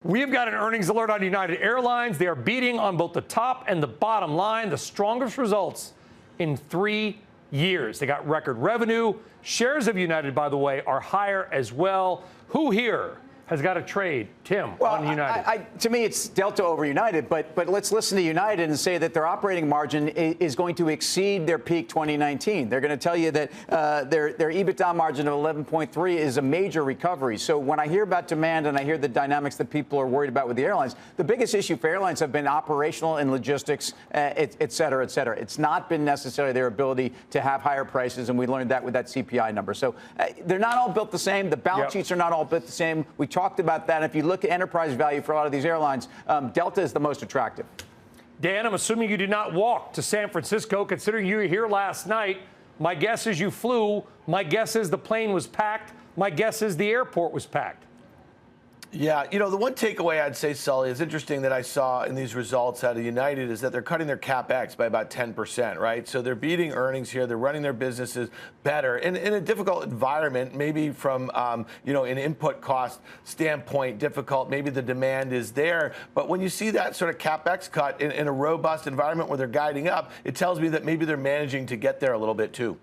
We've got an earnings alert on United Airlines. They are beating on both the top and the bottom line, the strongest results in 3 years. They got record revenue. Shares of United, by the way, are higher as well. Who here has got a trade, Tim, on United? To me, it's Delta over United, but let's listen to United and say that their operating margin is going to exceed their peak 2019. They're going to tell you that their EBITDA margin of 11.3 is a major recovery. So when I hear about demand and I hear the dynamics that people are worried about with the airlines, the biggest issue for airlines have been operational and logistics, et cetera, et cetera. It's not been necessarily their ability to have higher prices, and we learned that with that CPI number. So they're not all built the same. The balance sheets are not all built the same. We talked about that. If you look at enterprise value for a lot of these airlines, Delta is the most attractive. Dan, I'm assuming you did not walk to San Francisco, considering you were here last night. My guess is you flew. My guess is the plane was packed. My guess is the airport was packed. Yeah, you know, the one takeaway I'd say, Sully, is interesting that I saw in these results out of United is that they're cutting their CapEx by about 10%, right? So they're beating earnings here. They're running their businesses better in a difficult environment, maybe from, you know, an input cost standpoint, difficult. Maybe the demand is there. But when you see that sort of CapEx cut in a robust environment where they're guiding up, it tells me that maybe they're managing to get there a little bit, too.